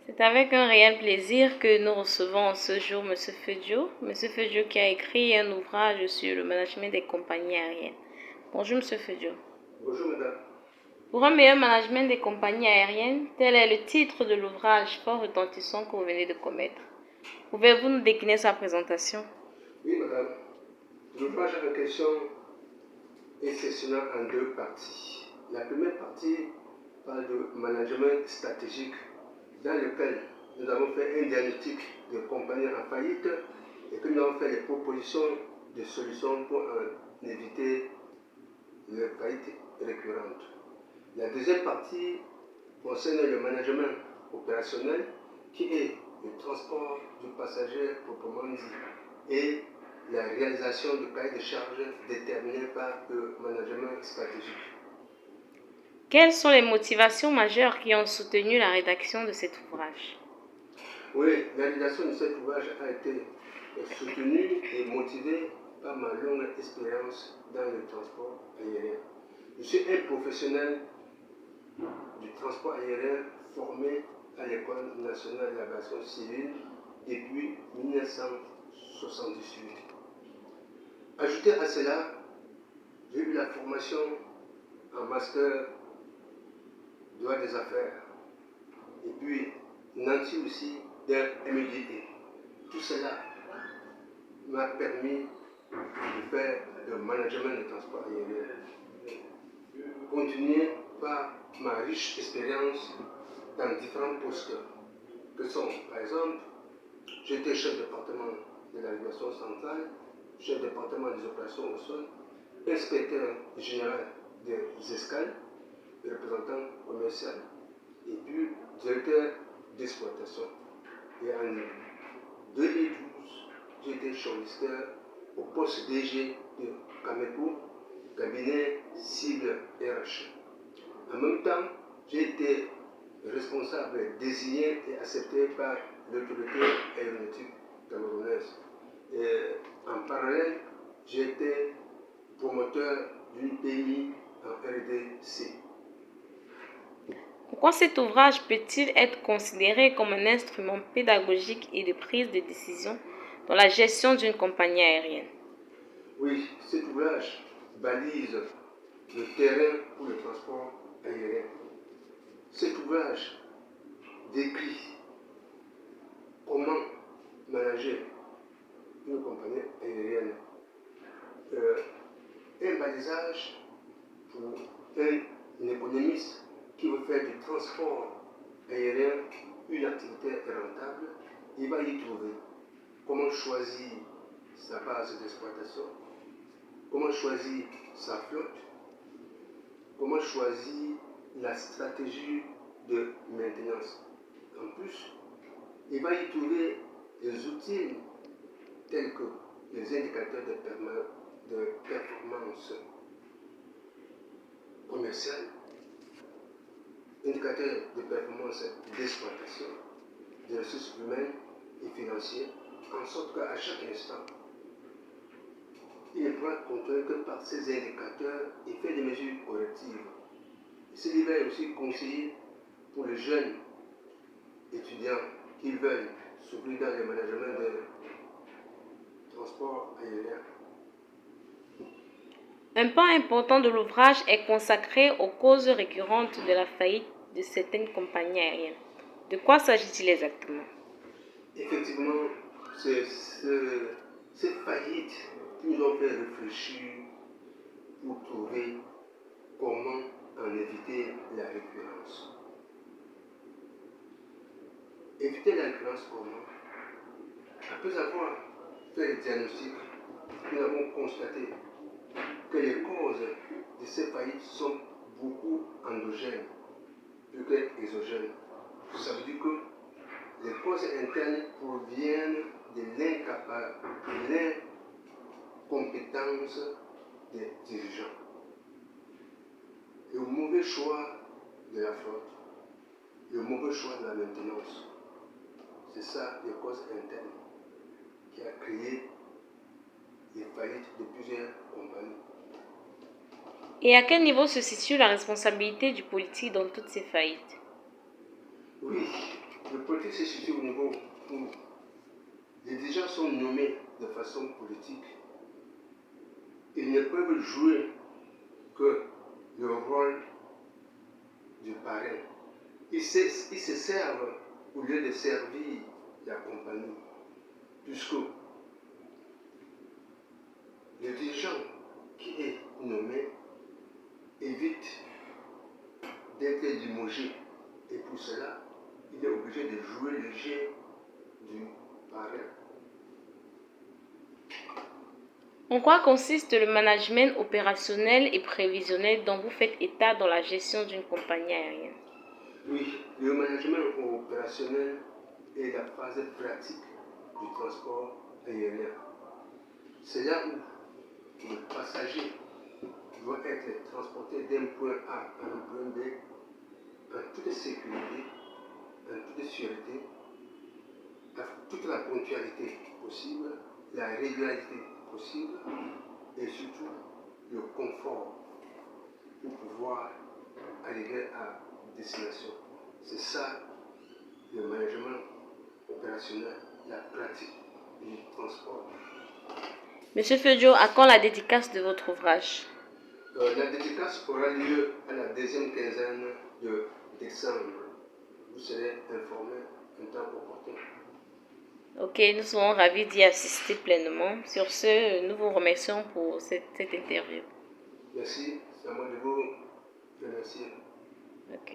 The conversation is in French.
C'est avec un réel plaisir que nous recevons ce jour M. Fedio. M. Fedio qui a écrit un ouvrage sur le management des compagnies aériennes. Bonjour M. Fedio. Bonjour madame. Pour un meilleur management des compagnies aériennes, tel est le titre de l'ouvrage fort retentissant que vous venez de commettre. Pouvez-vous nous décliner sa présentation? Oui madame. L'ouvrage en question est sectionné en deux parties. La première partie parle de management stratégique dans lequel nous avons fait un diagnostic de compagnies en faillite et que nous avons fait des propositions de solutions pour en éviter les faillites récurrentes. La deuxième partie concerne le management opérationnel qui est le transport du passager proprement dit et la réalisation du cahier de charges déterminé par le management stratégique. Quelles sont les motivations majeures qui ont soutenu la rédaction de cet ouvrage? Oui, la rédaction de cet ouvrage a été soutenue et motivée par ma longue expérience dans le transport aérien. Je suis un professionnel du transport aérien formé à l'École nationale de l'aviation civile depuis 1978. Ajouté à cela, j'ai eu la formation en master droit des affaires et puis Nancy aussi d'un MDE. Tout cela m'a permis de faire le management de transport aérien. Continuer par ma riche expérience dans différents postes que sont, par exemple, j'étais chef de département de l'aviation centrale, chef de département des opérations au sol, inspecteur général des escales, représentant commercial, et puis directeur d'exploitation. Et en 2012, j'ai été shortlisteur au poste DG de Cameco, cabinet cible RH. En même temps, j'ai été responsable désigné et accepté par l'autorité aéronautique camerounaise. Et en parallèle, j'ai été promoteur d'une PMI en RDC. Pourquoi cet ouvrage peut-il être considéré comme un instrument pédagogique et de prise de décision dans la gestion d'une compagnie aérienne? Oui, cet ouvrage balise le terrain pour le transport aérien. Cet ouvrage décrit comment manager une compagnie aérienne. Un balisage pour un économiste qui veut faire du transport aérien une activité rentable, il va y trouver comment choisir sa base d'exploitation, comment choisir sa flotte, comment choisir la stratégie de maintenance. En plus, il va y trouver des outils tels que les indicateurs de performance commerciale, indicateurs de performance d'exploitation, des ressources humaines et financières, en sorte qu'à chaque instant, il pourra contrôler que par ces indicateurs, il fait des mesures correctives. Ce livre est aussi conseillé pour les jeunes étudiants qui veulent s'ouvrir dans le management de transport aérien. Un pan important de l'ouvrage est consacré aux causes récurrentes de la faillite de certaines compagnies aériennes. De quoi s'agit-il exactement? Effectivement, c'est cette faillite qui nous ont fait réfléchir pour trouver comment en éviter la récurrence. Éviter la récurrence comment? Après avoir fait le diagnostic, nous avons constaté que les causes de ces faillites sont beaucoup endogènes plus qu'exogènes. Ça veut dire que les causes internes proviennent de l'incompétence des dirigeants. Le mauvais choix de la flotte, le mauvais choix de la maintenance, c'est ça les causes internes qui a créé les faillites de plusieurs compagnies. Et à quel niveau se situe la responsabilité du politique dans toutes ces faillites? Oui, Le politique se situe au niveau où les dirigeants sont nommés de façon politique. Ils ne peuvent jouer que le rôle du parrain. Ils se servent au lieu de servir la compagnie, puisque le dirigeant qui est nommé évite d'être limogé. Et pour cela, il est obligé de jouer le jeu du parrain. En quoi consiste le management opérationnel et prévisionnel dont vous faites état dans la gestion d'une compagnie aérienne? Oui, le management opérationnel est la phase pratique du transport aérien. C'est là où le passager doit être transporté d'un point A à un point B en toute sécurité, en toute sûreté, avec toute la ponctualité possible, la régularité possible et surtout le confort pour pouvoir arriver à destination. C'est ça le management opérationnel, la pratique du transport. Monsieur Fedio, à quand la dédicace de votre ouvrage? La dédicace aura lieu à la deuxième quinzaine de décembre. Vous serez informé en temps opportun. Ok, nous serons ravis d'y assister pleinement. Sur ce, nous vous remercions pour cette interview. Merci, c'est à moi de vous remercier. Ok.